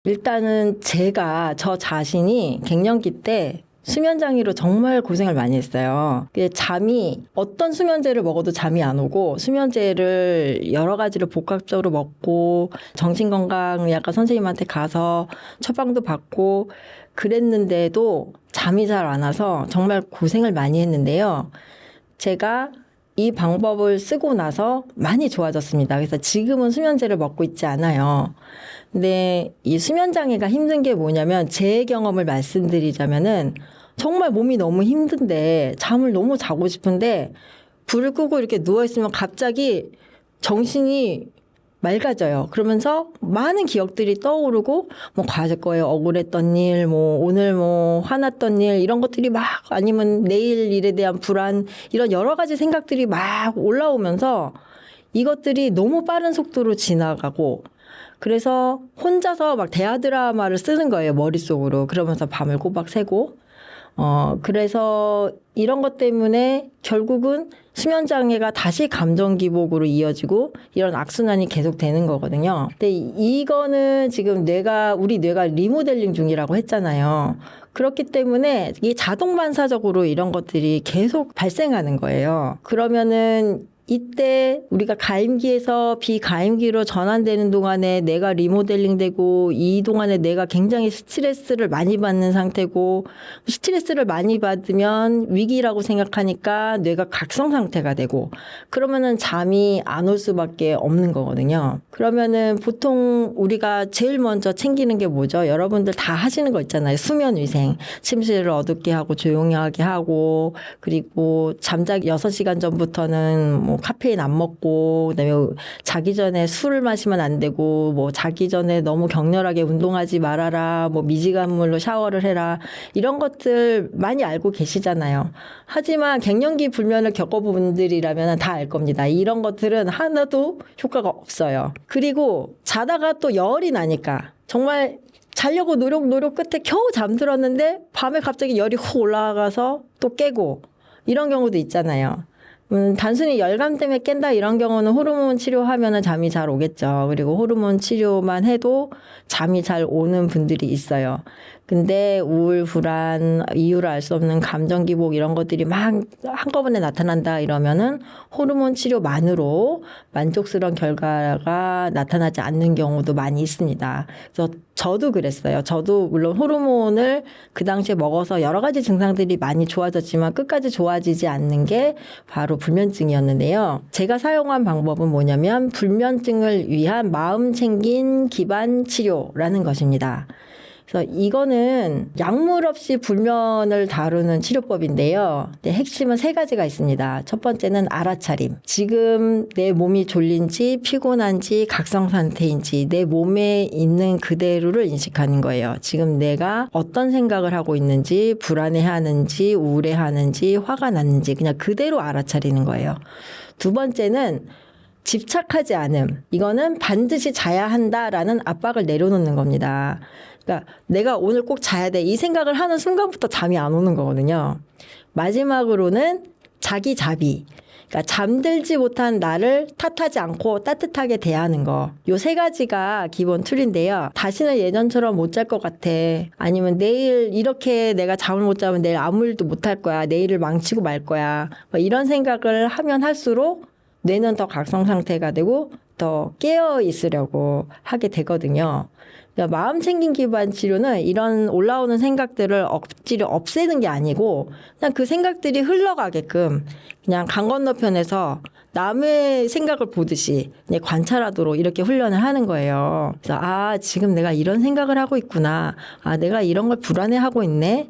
일단은 제가 저 자신이 갱년기 때 수면장애로 정말 고생을 많이 했어요. 잠이 어떤 수면제를 먹어도 잠이 안 오고 수면제를 여러 가지를 복합적으로 먹고 정신건강의학과 선생님한테 가서 처방도 받고 그랬는데도 잠이 잘 안 와서 정말 고생을 많이 했는데요. 제가 이 방법을 쓰고 나서 많이 좋아졌습니다. 그래서 지금은 수면제를 먹고 있지 않아요. 근데 이 수면장애가 힘든 게 뭐냐면 제 경험을 말씀드리자면은 정말 몸이 너무 힘든데 잠을 너무 자고 싶은데 불을 끄고 이렇게 누워있으면 갑자기 정신이 맑아져요. 그러면서 많은 기억들이 떠오르고 뭐 과거에 억울했던 일, 뭐 오늘 뭐 화났던 일 이런 것들이 막 아니면 내일 일에 대한 불안 이런 여러 가지 생각들이 막 올라오면서 이것들이 너무 빠른 속도로 지나가고 그래서 혼자서 막 대하 드라마를 쓰는 거예요, 머릿속으로. 그러면서 밤을 꼬박 새고. 그래서 이런 것 때문에 결국은 수면장애가 다시 감정기복으로 이어지고 이런 악순환이 계속 되는 거거든요. 근데 이거는 지금 우리 뇌가 리모델링 중이라고 했잖아요. 그렇기 때문에 이 자동 반사적으로 이런 것들이 계속 발생하는 거예요. 그러면은 이때 우리가 가임기에서 비가임기로 전환되는 동안에 뇌가 리모델링 되고 이 동안에 뇌가 굉장히 스트레스를 많이 받는 상태고 스트레스를 많이 받으면 위기라고 생각하니까 뇌가 각성 상태가 되고 그러면은 잠이 안 올 수밖에 없는 거거든요. 그러면은 보통 우리가 제일 먼저 챙기는 게 뭐죠? 여러분들 다 하시는 거 있잖아요. 수면 위생. 침실을 어둡게 하고 조용하게 하고 그리고 잠자기 6시간 전부터는 뭐 카페인 안 먹고 그다음에 자기 전에 술을 마시면 안 되고 뭐 자기 전에 너무 격렬하게 운동하지 말아라 뭐 미지근물로 샤워를 해라 이런 것들 많이 알고 계시잖아요. 하지만 갱년기 불면을 겪어본 분들이라면 다 알 겁니다. 이런 것들은 하나도 효과가 없어요. 그리고 자다가 또 열이 나니까 정말 자려고 노력 끝에 겨우 잠들었는데 밤에 갑자기 열이 훅 올라가서 또 깨고 이런 경우도 있잖아요. 단순히 열감 때문에 깬다 이런 경우는 호르몬 치료하면 잠이 잘 오겠죠. 그리고 호르몬 치료만 해도 잠이 잘 오는 분들이 있어요. 근데 우울, 불안, 이유를 알 수 없는 감정 기복 이런 것들이 막 한꺼번에 나타난다 이러면은 호르몬 치료만으로 만족스러운 결과가 나타나지 않는 경우도 많이 있습니다. 그래서 저도 그랬어요. 저도 물론 호르몬을 그 당시에 먹어서 여러 가지 증상들이 많이 좋아졌지만 끝까지 좋아지지 않는 게 바로 불면증이었는데요. 제가 사용한 방법은 뭐냐면 불면증을 위한 마음 챙긴 기반 치료라는 것입니다. 그래서 이거는 약물 없이 불면을 다루는 치료법인데요. 핵심은 3가지가 있습니다. 첫 번째는 알아차림. 지금 내 몸이 졸린지 피곤한지 각성 상태인지 내 몸에 있는 그대로를 인식하는 거예요. 지금 내가 어떤 생각을 하고 있는지 불안해하는지 우울해하는지 화가 났는지 그냥 그대로 알아차리는 거예요. 두 번째는 집착하지 않음. 이거는 반드시 자야 한다라는 압박을 내려놓는 겁니다. 그러니까 내가 오늘 꼭 자야 돼. 이 생각을 하는 순간부터 잠이 안 오는 거거든요. 마지막으로는 자기 자비. 그러니까 잠들지 못한 나를 탓하지 않고 따뜻하게 대하는 거. 요 3가지가 기본 툴인데요. 다시는 예전처럼 못 잘 것 같아. 아니면 내일 이렇게 내가 잠을 못 자면 내일 아무 일도 못 할 거야. 내일을 망치고 말 거야. 뭐 이런 생각을 하면 할수록 뇌는 더 각성 상태가 되고 더 깨어 있으려고 하게 되거든요. 그러니까 마음 챙긴 기반 치료는 이런 올라오는 생각들을 억지로 없애는 게 아니고 그냥 그 생각들이 흘러가게끔 그냥 강 건너편에서 남의 생각을 보듯이 그냥 관찰하도록 이렇게 훈련을 하는 거예요. 그래서 지금 내가 이런 생각을 하고 있구나. 내가 이런 걸 불안해하고 있네.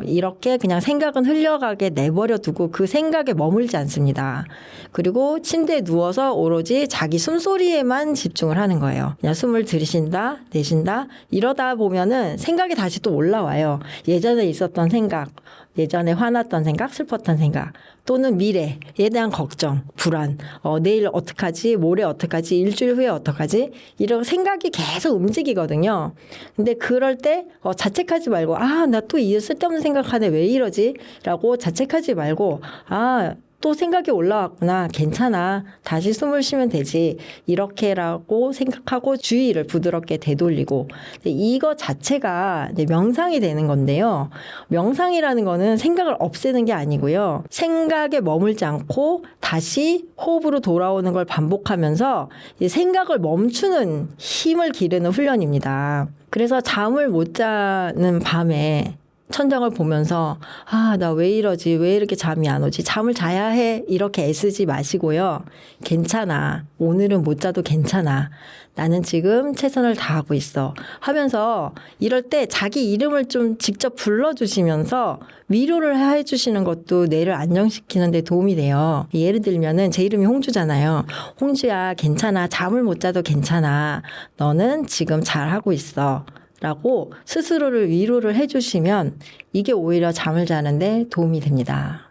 이렇게 그냥 생각은 흘려가게 내버려 두고 그 생각에 머물지 않습니다. 그리고 침대에 누워서 오로지 자기 숨소리에만 집중을 하는 거예요. 그냥 숨을 들이쉰다, 내쉰다. 이러다 보면은 생각이 다시 또 올라와요. 예전에 있었던 생각, 예전에 화났던 생각, 슬펐던 생각, 또는 미래에 대한 걱정, 불안, 내일 어떡하지, 모레 어떡하지, 일주일 후에 어떡하지, 이런 생각이 계속 움직이거든요. 근데 그럴 때 자책하지 말고 나 또 이 쓸데없는 생각하네 왜 이러지? 라고 자책하지 말고 또 생각이 올라왔구나. 괜찮아. 다시 숨을 쉬면 되지. 이렇게라고 생각하고 주의를 부드럽게 되돌리고 이거 자체가 이제 명상이 되는 건데요. 명상이라는 거는 생각을 없애는 게 아니고요. 생각에 머물지 않고 다시 호흡으로 돌아오는 걸 반복하면서 생각을 멈추는 힘을 기르는 훈련입니다. 그래서 잠을 못 자는 밤에 천장을 보면서 나 왜 이러지? 왜 이렇게 잠이 안 오지? 잠을 자야 해. 이렇게 애쓰지 마시고요. 괜찮아. 오늘은 못 자도 괜찮아. 나는 지금 최선을 다하고 있어. 하면서 이럴 때 자기 이름을 좀 직접 불러주시면서 위로를 해주시는 것도 뇌를 안정시키는 데 도움이 돼요. 예를 들면은 제 이름이 홍주잖아요. 홍주야, 괜찮아. 잠을 못 자도 괜찮아. 너는 지금 잘하고 있어. 라고 스스로를 위로를 해주시면 이게 오히려 잠을 자는데 도움이 됩니다.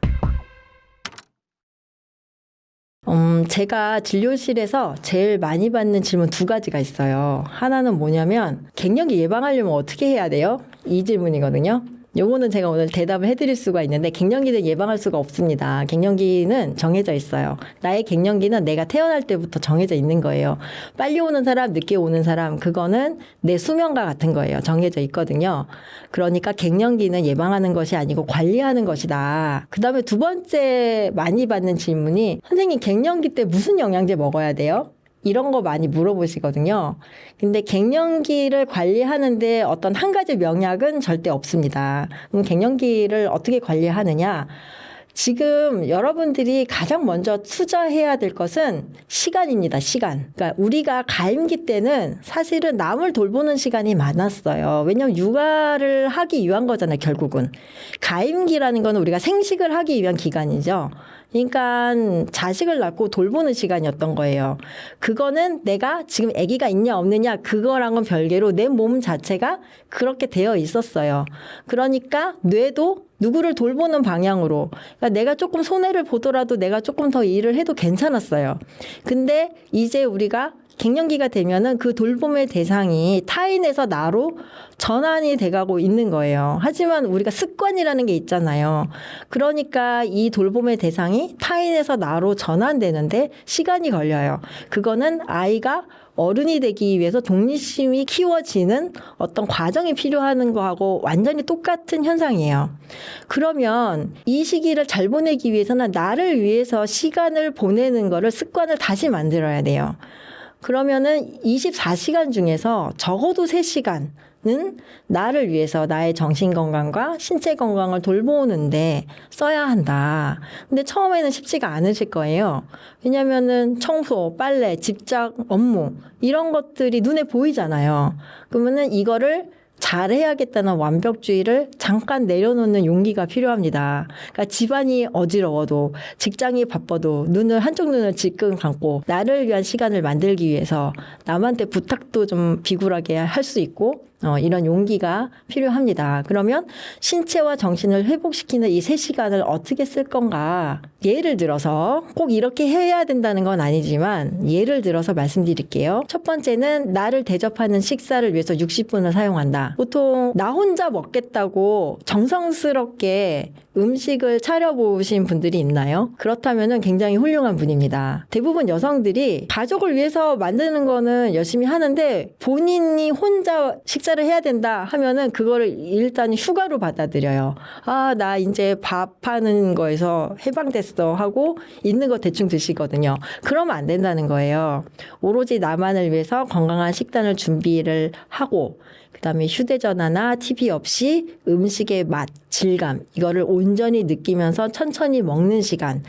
제가 진료실에서 제일 많이 받는 질문 2가지가 있어요. 하나는 뭐냐면 갱년기 예방하려면 어떻게 해야 돼요? 이 질문이거든요. 요거는 제가 오늘 대답을 해드릴 수가 있는데 갱년기는 예방할 수가 없습니다. 갱년기는 정해져 있어요. 나의 갱년기는 내가 태어날 때부터 정해져 있는 거예요. 빨리 오는 사람, 늦게 오는 사람, 그거는 내 수명과 같은 거예요. 정해져 있거든요. 그러니까 갱년기는 예방하는 것이 아니고 관리하는 것이다. 그 다음에 2번째 많이 받는 질문이 선생님 갱년기 때 무슨 영양제 먹어야 돼요? 이런 거 많이 물어보시거든요. 근데 갱년기를 관리하는데 어떤 한 가지 명약은 절대 없습니다. 그럼 갱년기를 어떻게 관리하느냐? 지금 여러분들이 가장 먼저 투자해야 될 것은 시간입니다. 시간. 그러니까 우리가 가임기 때는 사실은 남을 돌보는 시간이 많았어요. 왜냐하면 육아를 하기 위한 거잖아요. 결국은. 가임기라는 건 우리가 생식을 하기 위한 기간이죠. 그러니까 자식을 낳고 돌보는 시간이었던 거예요. 그거는 내가 지금 아기가 있냐 없느냐 그거랑은 별개로 내 몸 자체가 그렇게 되어 있었어요. 그러니까 뇌도 누구를 돌보는 방향으로 그러니까 내가 조금 손해를 보더라도 내가 조금 더 일을 해도 괜찮았어요. 근데 이제 우리가 갱년기가 되면은 그 돌봄의 대상이 타인에서 나로 전환이 돼가고 있는 거예요. 하지만 우리가 습관이라는 게 있잖아요. 그러니까 이 돌봄의 대상이 타인에서 나로 전환되는데 시간이 걸려요. 그거는 아이가 어른이 되기 위해서 독립심이 키워지는 어떤 과정이 필요한 거하고 완전히 똑같은 현상이에요. 그러면 이 시기를 잘 보내기 위해서는 나를 위해서 시간을 보내는 거를 습관을 다시 만들어야 돼요. 그러면은 24시간 중에서 적어도 3시간은 나를 위해서 나의 정신 건강과 신체 건강을 돌보는데 써야 한다. 근데 처음에는 쉽지가 않으실 거예요. 왜냐면은 청소, 빨래, 집착, 업무 이런 것들이 눈에 보이잖아요. 그러면은 이거를 잘해야겠다는 완벽주의를 잠깐 내려놓는 용기가 필요합니다. 그러니까 집안이 어지러워도 직장이 바빠도 한쪽 눈을 질끈 감고 나를 위한 시간을 만들기 위해서 남한테 부탁도 좀 비굴하게 할 수 있고 이런 용기가 필요합니다. 그러면 신체와 정신을 회복시키는 이 3시간을 어떻게 쓸 건가? 예를 들어서 꼭 이렇게 해야 된다는 건 아니지만 예를 들어서 말씀드릴게요. 첫 번째는 나를 대접하는 식사를 위해서 60분을 사용한다. 보통 나 혼자 먹겠다고 정성스럽게 음식을 차려보신 분들이 있나요? 그렇다면 굉장히 훌륭한 분입니다. 대부분 여성들이 가족을 위해서 만드는 거는 열심히 하는데 본인이 혼자 식사를 해야 된다 하면은 그거를 일단 휴가로 받아들여요. 나 이제 밥하는 거에서 해방됐어 하고 있는 거 대충 드시거든요. 그러면 안 된다는 거예요. 오로지 나만을 위해서 건강한 식단을 준비를 하고 그다음에 휴대전화나 TV 없이 음식의 맛, 질감 이거를 온전히 느끼면서 천천히 먹는 시간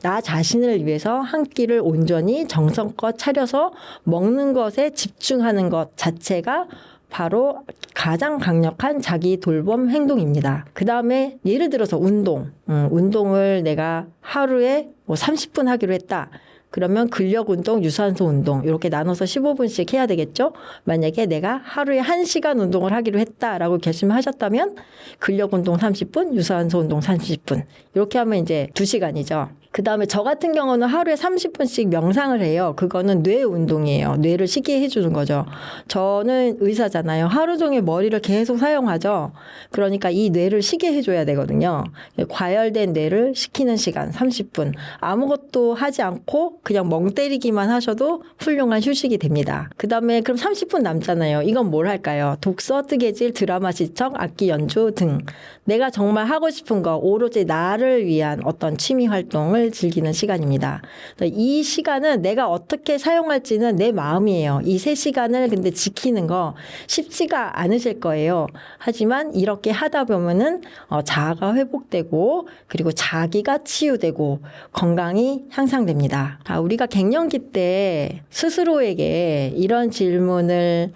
나 자신을 위해서 한 끼를 온전히 정성껏 차려서 먹는 것에 집중하는 것 자체가 바로 가장 강력한 자기 돌봄 행동입니다. 그 다음에 예를 들어서 운동을 내가 하루에 30분 하기로 했다. 그러면 근력 운동, 유산소 운동 이렇게 나눠서 15분씩 해야 되겠죠? 만약에 내가 하루에 1시간 운동을 하기로 했다라고 결심하셨다면 근력 운동 30분, 유산소 운동 30분 이렇게 하면 이제 2시간이죠. 그 다음에 저 같은 경우는 하루에 30분씩 명상을 해요. 그거는 뇌 운동이에요. 뇌를 쉬게 해주는 거죠. 저는 의사잖아요. 하루 종일 머리를 계속 사용하죠. 그러니까 이 뇌를 쉬게 해줘야 되거든요. 과열된 뇌를 식히는 시간 30분. 아무것도 하지 않고 그냥 멍 때리기만 하셔도 훌륭한 휴식이 됩니다. 그 다음에 그럼 30분 남잖아요. 이건 뭘 할까요? 독서, 뜨개질, 드라마 시청, 악기 연주 등 내가 정말 하고 싶은 거 오로지 나를 위한 어떤 취미 활동을 즐기는 시간입니다. 이 시간은 내가 어떻게 사용할지는 내 마음이에요. 이 3시간을 근데 지키는 거 쉽지가 않으실 거예요. 하지만 이렇게 하다 보면은 자아가 회복되고 그리고 자기가 치유되고 건강이 향상됩니다. 우리가 갱년기 때 스스로에게 이런 질문을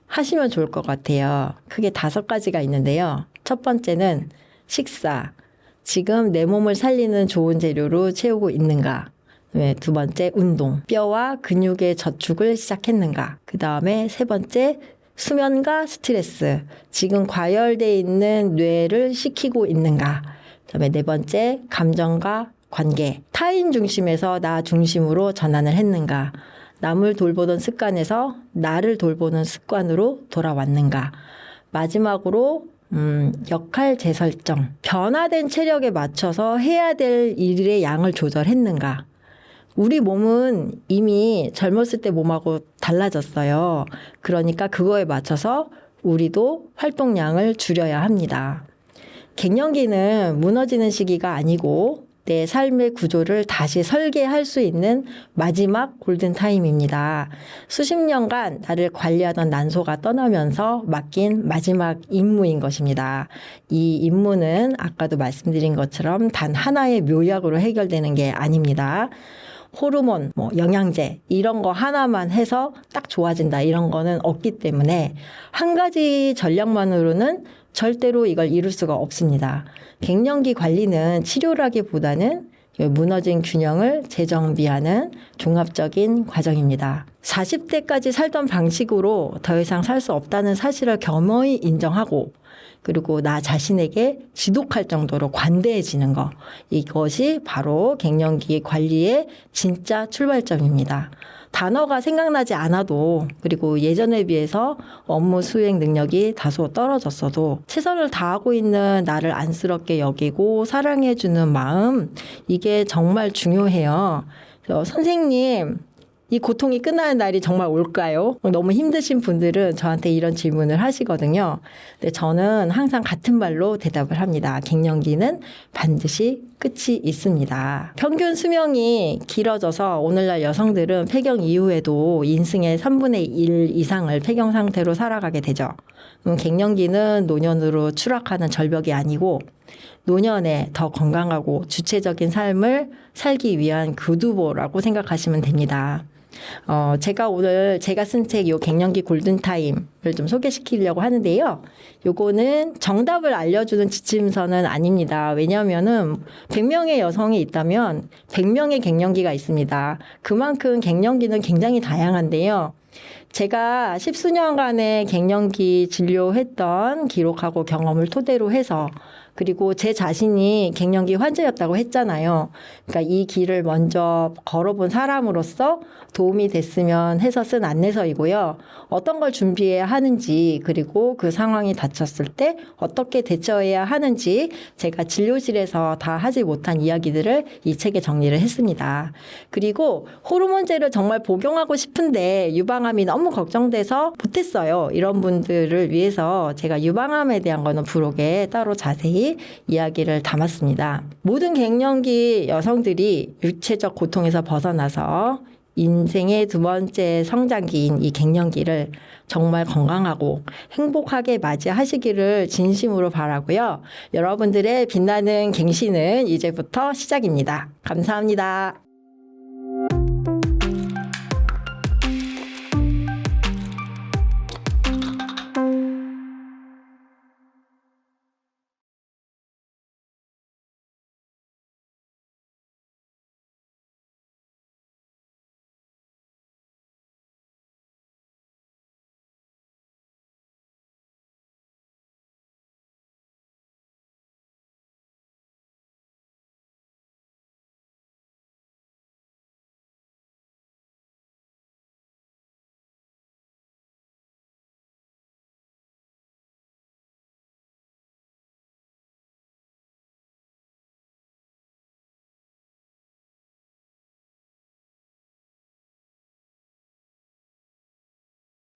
하시면 좋을 것 같아요. 크게 5가지가 있는데요. 첫 번째는 식사. 지금 내 몸을 살리는 좋은 재료로 채우고 있는가? 두 번째, 운동. 뼈와 근육의 저축을 시작했는가? 그 다음에 3번째, 수면과 스트레스. 지금 과열되어 있는 뇌를 식히고 있는가? 그 다음에 4번째, 감정과 관계. 타인 중심에서 나 중심으로 전환을 했는가? 남을 돌보던 습관에서 나를 돌보는 습관으로 돌아왔는가? 마지막으로 역할 재설정. 변화된 체력에 맞춰서 해야 될 일의 양을 조절했는가? 우리 몸은 이미 젊었을 때 몸하고 달라졌어요. 그러니까 그거에 맞춰서 우리도 활동량을 줄여야 합니다. 갱년기는 무너지는 시기가 아니고 내 삶의 구조를 다시 설계할 수 있는 마지막 골든타임입니다. 수십 년간 나를 관리하던 난소가 떠나면서 맡긴 마지막 임무인 것입니다. 이 임무는 아까도 말씀드린 것처럼 단 하나의 묘약으로 해결되는 게 아닙니다. 호르몬, 영양제 이런 거 하나만 해서 딱 좋아진다 이런 거는 없기 때문에 한 가지 전략만으로는 절대로 이걸 이룰 수가 없습니다. 갱년기 관리는 치료라기보다는 무너진 균형을 재정비하는 종합적인 과정입니다. 40대까지 살던 방식으로 더 이상 살 수 없다는 사실을 겸허히 인정하고 그리고 나 자신에게 지독할 정도로 관대해지는 거. 이것이 바로 갱년기 관리의 진짜 출발점입니다. 단어가 생각나지 않아도 그리고 예전에 비해서 업무 수행 능력이 다소 떨어졌어도 최선을 다하고 있는 나를 안쓰럽게 여기고 사랑해주는 마음 이게 정말 중요해요. 선생님 이 고통이 끝나는 날이 정말 올까요? 너무 힘드신 분들은 저한테 이런 질문을 하시거든요. 근데 저는 항상 같은 말로 대답을 합니다. 갱년기는 반드시 끝이 있습니다. 평균 수명이 길어져서 오늘날 여성들은 폐경 이후에도 인생의 3분의 1 이상을 폐경 상태로 살아가게 되죠. 갱년기는 노년으로 추락하는 절벽이 아니고 노년에 더 건강하고 주체적인 삶을 살기 위한 교두보라고 생각하시면 됩니다. 제가 오늘 제가 쓴 책 요 갱년기 골든타임을 좀 소개시키려고 하는데요. 요거는 정답을 알려주는 지침서는 아닙니다. 왜냐하면은 100명의 여성이 있다면 100명의 갱년기가 있습니다. 그만큼 갱년기는 굉장히 다양한데요. 제가 10수년간의 갱년기 진료했던 기록하고 경험을 토대로 해서 그리고 제 자신이 갱년기 환자였다고 했잖아요. 그러니까 이 길을 먼저 걸어본 사람으로서 도움이 됐으면 해서 쓴 안내서이고요. 어떤 걸 준비해야 하는지 그리고 그 상황이 닥쳤을 때 어떻게 대처해야 하는지 제가 진료실에서 다 하지 못한 이야기들을 이 책에 정리를 했습니다. 그리고 호르몬제를 정말 복용하고 싶은데 유방암이 너무 걱정돼서 못했어요. 이런 분들을 위해서 제가 유방암에 대한 거는 부록에 따로 자세히 이야기를 담았습니다. 모든 갱년기 여성들이 육체적 고통에서 벗어나서 인생의 2번째 성장기인 이 갱년기를 정말 건강하고 행복하게 맞이하시기를 진심으로 바라고요. 여러분들의 빛나는 갱신은 이제부터 시작입니다. 감사합니다.